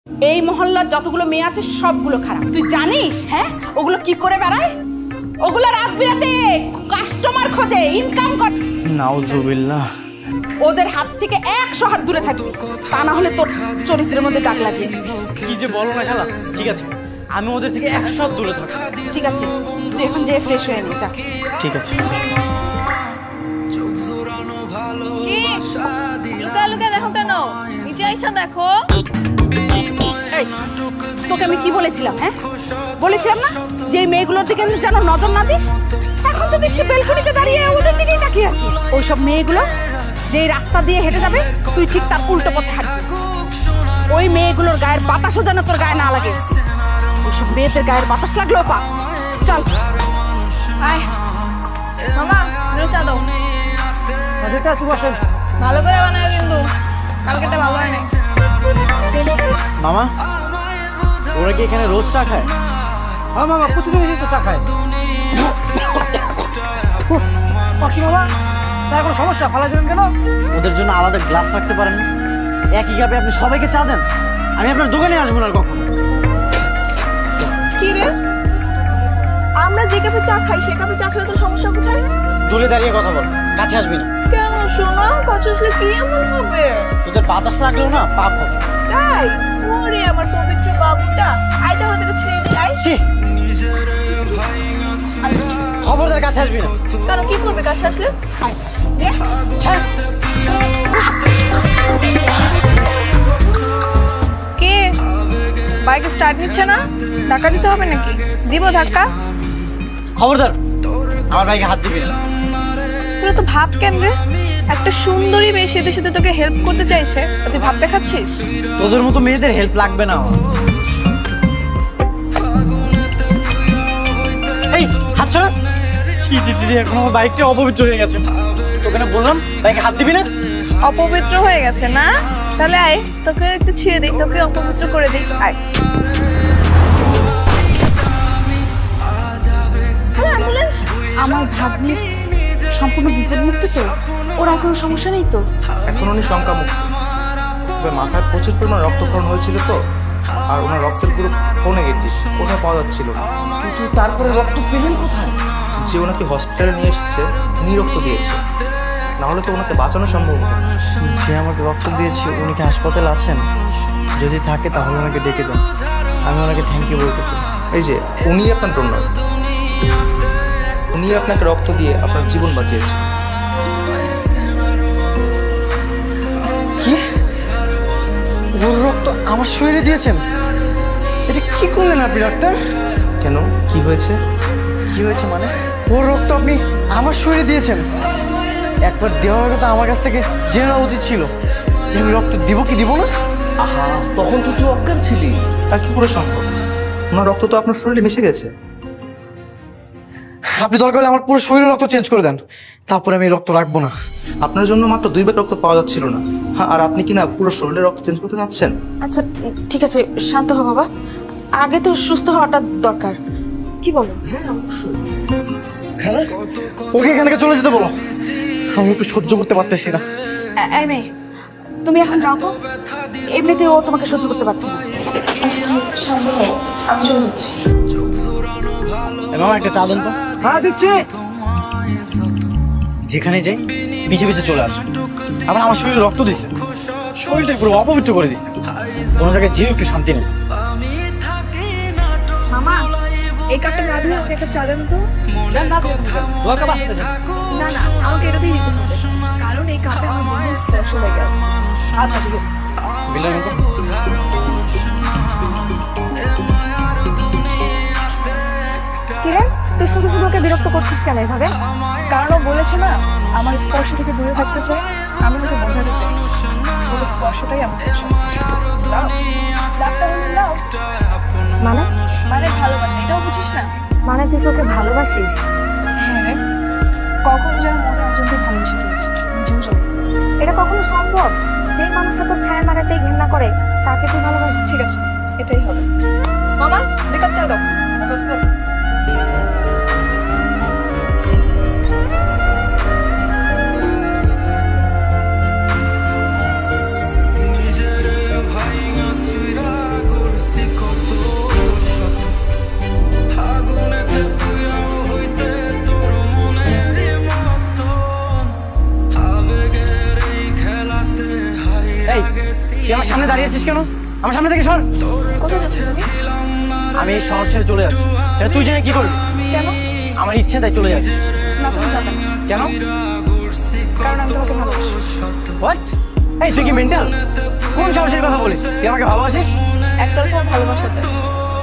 এই মহল্লার যতগুলো মেয়ে আছে সবগুলো খারাপ, তুই জানিস? হ্যাঁ, ওগুলো কি করে বেড়ায়? ওগুলো রাত বিরাতে কাস্টমার খোঁজে, ইনকাম করে। নাউজুবিল্লাহ। ওদের হাত থেকে 100 হাত দূরে থাকবি, তা না হলে তোর চরিত্রের মধ্যে দাগ লাগিয়ে দিবি। কি যে বলো না খালা। ঠিক আছে, আমি ওদের থেকে 100 হাত দূরে থাকবো। ঠিক আছে, তুই এখন যেয়ে ফ্রেশ হয়ে নে, যা। ঠিক আছে। কি লুকা লুকা দেখো কেন? নিচে আইসা দেখো। এই, তোকে আমি কি বলেছিলাম? হ্যাঁ, বলেছিলাম না যে এই মেয়েগুলোর দিকে যেন নজর না দিস? এখন তো দেখছি বেলকনিতে দাঁড়িয়ে ওদের দিকেই তাকিয়ে আছিস। ওইসব মেয়েগুলো যেই রাস্তা দিয়ে হেঁটে যাবে তুই ঠিক তার উল্টো পথে হাঁটবি। ওই মেয়েগুলোর গায়ের বাতাসও যেন তোর গায়ে না লাগে। ওইসব মেয়েদের গায়ের বাতাস লাগলেও পা। চল আয় মামা, দুটো চা দাও। ভালো করে বানায় কিন্তু কালকেটা ভালো হয় নাই। মামা, ওরা কি এখানে রোজ চা খায়? হ্যাঁ মামা, প্রতিদিন তো চা খায়। কি মামা, চা কোনো সমস্যা? ফালা দিলেন কেন? ওদের জন্য আলাদা গ্লাস রাখতে পারেন না? একই কাপে আপনি সবাইকে চা দেন। আমি আপনার দোকানে আসবো না আর কখনো। কি রে, আমরা যে কাপে চা খাই সে কাপে চা খেলে তো সমস্যা কোথায়? দূরে দাঁড়িয়ে কথা বল, কাছে আসবি না। কেন শোনা, কাছে আসলে কি এমন হবে? তোদের বাতাস লাগলেও না পাপ হবে। তাই? ওরে আমার পবিত্র বাবুটা, আয় তাহলে তোকে ছেড়ে দিই। আয়। ছি, খবরদার কাছে আসবি না। কেন, কি করবে কাছে আসলে? আয় দে। ছাড়। কে বাইক স্টার্ট নিচ্ছে না? ধাক্কা দিতে হবে নাকি? দিব ধাক্কা? খবরদার আমার ভাইকে হাত দিবি না। তোরা তো ভাব কেন রে? একটা সুন্দরী মেয়ে সেদে সেদে তোকে হেল্প করতে চাইছে, তুই ভাব দেখাচ্ছিস? তোদের মতো মেয়েদের হেল্প লাগবে না আমার। এই হাত ছাড়া। ছি ছি ছি, এখন আমার বাইকটা অপবিত্র হয়ে গেছে। তোকে না বললাম বাইকে হাত দিবি না। অপবিত্র হয়ে গেছে না? তাহলে আয় তোকে একটু ছিঁড়ে দিই, তোকে অপবিত্র করে দিই। আয়। Hello ambulance. আমার ভাগ্নির সম্পূর্ণ বিপদমুক্ত তো? ওর আর কোনো সমস্যা নেই তো? এখন উনি শঙ্কামুক্ত, তবে মাথায় প্রচুর পরিমাণ রক্তক্ষরণ হয়েছিল তো, আর ওনার রক্তের গ্রুপ ও নেগেটিভ, কোথাও পাওয়া যাচ্ছিল না। কিন্তু তারপরে রক্ত পেলেন কোথায়? যে ওনাকে হসপিটালে নিয়ে এসেছে উনি রক্ত দিয়েছে, না হলে তো ওনাকে বাঁচানো সম্ভব হতো না। যে আমাকে রক্ত দিয়েছে উনি কি হাসপাতালে আছেন? যদি থাকে তাহলে ওনাকে ডেকে দেন, আমি ওনাকে থ্যাংক ইউ বলতে চাই। এই যে উনি আপনার ডোনার, উনি আপনাকে রক্ত দিয়ে আপনার জীবন বাঁচিয়েছে। কি? ওর রক্ত আমার শরীরে দিয়েছেন? এটা কি করলেন আপনি ডাক্তার? কেন, কি হয়েছে? কি হয়েছে মানে? ওর রক্ত আপনি আমার শরীরে দিয়েছেন? একবার দেওয়ার কথা আমার কাছ থেকে জেনে নেওয়া উচিত ছিল যে আমি রক্ত দিব কি দিব না। আহা, তখন তো তুই অজ্ঞান ছিলি, তা কি করে সম্ভব? ওনার রক্ত তো আপনার শরীরে মিশে গেছে। আপনি দরকার হলে আমার পুরো শরীরের রক্ত চেঞ্জ করে দেন, তারপরে আমি রক্ত রাখবো না। আপনার জন্য মাত্র 2 ব্যাগ রক্ত পাওয়া যাচ্ছিল না, হ্যাঁ, আর আপনি কি না পুরো শরীরের রক্ত চেঞ্জ করতে চাচ্ছেন? আচ্ছা ঠিক আছে, শান্ত হ বাবা, আগে তো সুস্থ হওয়াটা দরকার। কি বলো? ওকে এখান থেকে চলে যেতে বলো, আমি ওকে সহ্য করতে পারতেছি না। এই মেয়ে, তুমি এখন যাও তো, এমনিতে ও তোমাকে সহ্য করতে পারছে না। আমি চলে যাচ্ছি। মামা একটা চা দেন তো। হ্যাঁ দিচ্ছি। যেখানে যাই পিছে পিছে চলে আসে, আবার আমার শরীরে রক্ত দিচ্ছে, শরীরটা পুরো অপবিত্র করে দিচ্ছে। কোনো জায়গায় যেয়ে একটু শান্তি নেই। মামা, এই কাপটা না দিলে আমাকে একটা চা দেন তো। দোয়াকে বাঁচতে দেন। না না, আমাকে এটাতেই দিতে হবে, কারণ এই কাপে আমার বন্ধুর স্পর্শ লেগে আছে। আচ্ছা ঠিক আছে। বিলের কিরে, তুই শুধু শুধু ওকে বিরক্ত করছিস কেন এভাবে? কারণ ও বলেছে না আমার স্পর্শ থেকে দূরে থাকতে চাই, আমি ওকে বোঝাতে চাই ওর স্পর্শটাই আমার কাছে সবকিছু। লাভ, লাভটা হলো লাভ, মানে? মানে ভালোবাসা, এটাও বুঝিস না? মানে তুই ওকে ভালোবাসিস? হ্যাঁ, কখন যেন মনে অজান্তে ভালোবেসে ফেলেছি, নিজেও জানি। এটা কখনো সম্ভব? যেই মানুষটা তোর ছায়া মারাতেই ঘৃণা করে তাকে তুই ভালোবাসিস? ঠিক আছে, এটাই হবে। মামা, 2 কাপ চা দাও। আচ্ছা ঠিক আছে। নিজের ভাই তুই দাঁড়িয়ে আছিস কেন? আমার সামনে থেকে সর। কোথায় যাচ্ছ তুমি? আমি এই শহর ছেড়ে চলে যাচ্ছি। সেটা তুই জেনে কি করবি? কেন? আমার ইচ্ছে তাই চলে যাচ্ছি। না, তুমি যাবে না। কেন? কারণ আমি তোমাকে ভালোবাসি। হোয়াট? এই তুই কি মেন্টাল? কোন সাহসের কথা বলিস? তুই আমাকে ভালোবাসিস? একতরফা ভালোবাসা যায়,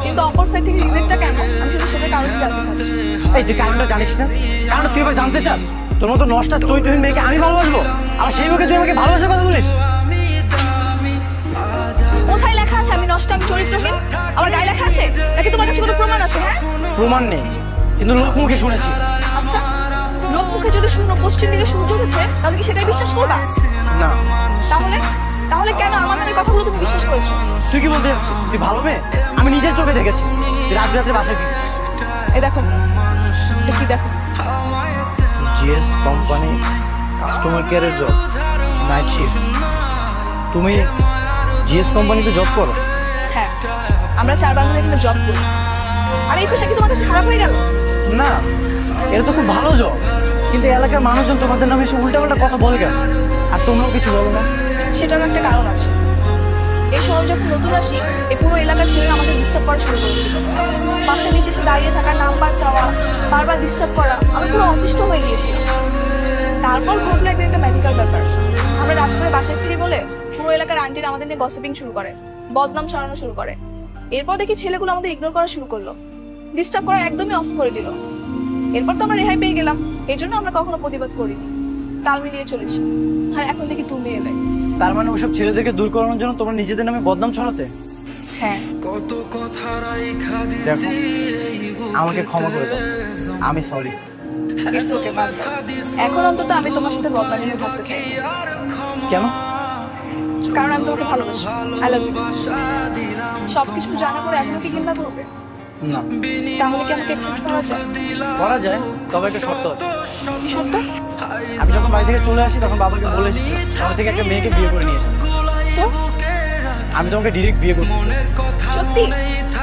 কিন্তু অপর সাইড থেকে রিজেক্টটা কেন, আমি শুধু সেটা কারণ জানতে চাচ্ছি। এই তুই কারণটা জানিস না? কারণ তুই এবার জানতে চাস? তোর মতো নষ্টা চরিত্রহীন মেয়েকে আমি ভালোবাসবো? আর সেই মুখে তুই আমাকে ভালোবাসার কথা বলিস? কোথায় লেখা আছে আমি নষ্ট, আমি চরিত্রহীন? আমার গায়ে লেখা আছে নাকি তোমার কাছে কোনো প্রমাণ আছে? হ্যাঁ, প্রমাণ নেই, কিন্তু লোকমুখে শুনেছি। আচ্ছা, লোক মুখে যদি শূন্য পশ্চিম দিকে সূর্য উঠেছে তাহলে কি সেটাই বিশ্বাস করবা? না। তাহলে তাহলে কেন আমার মনের কথাগুলো তুমি বিশ্বাস করেছো? তুই কি বলতে চাচ্ছিস? তুই ভালো মেয়ে? আমি নিজের চোখে দেখেছি তুই রাত রাত্রে বাসায় ফিরিস। এই দেখো, এটা কি দেখো? জিএস কোম্পানি কাস্টমার কেয়ারের জব, নাইট শিফট। তুমি জিএস কোম্পানিতে জব করো? হ্যাঁ, আমরা 4 বান্ধবী এখানে জব করি। আর এই পেশা কি তোমার কাছে খারাপ হয়ে গেল? না, এটা তো খুব ভালো জব, কিন্তু এলাকার মানুষজন তোমাদের নামে এসে উল্টাপাল্টা কথা বলে কেন? আর তোমরাও কিছু বলো না? সেটারও একটা কারণ আছে। এই শহর যখন নতুন আসি, এই পুরো এলাকার ছেলেরা আমাদের ডিস্টার্ব করা শুরু করেছিল। বাসার নিচে এসে দাঁড়িয়ে থাকা, নাম্বার চাওয়া, বারবার ডিস্টার্ব করা, আমি পুরো অতিষ্ঠ হয়ে গিয়েছিলাম। তারপর ঘটলো একদিন একটা ম্যাজিক্যাল ব্যাপার। আমরা রাত করে বাসায় ফিরি বলে পুরো এলাকার আন্টিরা আমাদের নিয়ে গসিপিং শুরু করে, বদনাম ছড়ানো শুরু করে। এরপর দেখি ছেলেগুলো আমাদের ইগনোর করা শুরু করলো, ডিস্টার্ব করা একদমই অফ করে দিল। এরপর তো আমরা রেহাই পেয়ে গেলাম, এই জন্য আমরা কখনো প্রতিবাদ করিনি, তাল মিলিয়ে চলেছি। আর এখন দেখি তুমি এলে। তার মানে ওসব ছেলেদেরকে দূর করানোর জন্য তোমরা নিজেদের নামে বদনাম ছড়াতে? হ্যাঁ, দেখো, আমাকে ক্ষমা করে দাও, আমি সরি। ইটস ওকে, বাদ দাও। এখন অন্তত আমি তোমার সাথে বদনামে থাকতে চাই। কেন? কারণ আমি তোমাকে ভালোবাসি। I love you. সবকিছু জানার পরে এখনো কি ঘৃণা করবে? না। তাহলে কি আমাকে অ্যাকসেপ্ট করা যায়? করা যায়, তবে একটা শর্ত আছে। কি সত্য? আমি যখন বাড়ি থেকে চলে আসি তখন বাবাকে বলে এসেছি শহর থেকে একটা মেয়েকে বিয়ে করে নিয়ে যাবো। তো আমি তোমাকে ডিরেক্ট বিয়ে করতে চাই। সত্যি?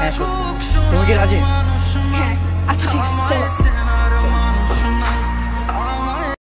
হ্যাঁ সত্যি। তুমি কি রাজি? হ্যাঁ, আচ্ছা ঠিক আছে, চলো।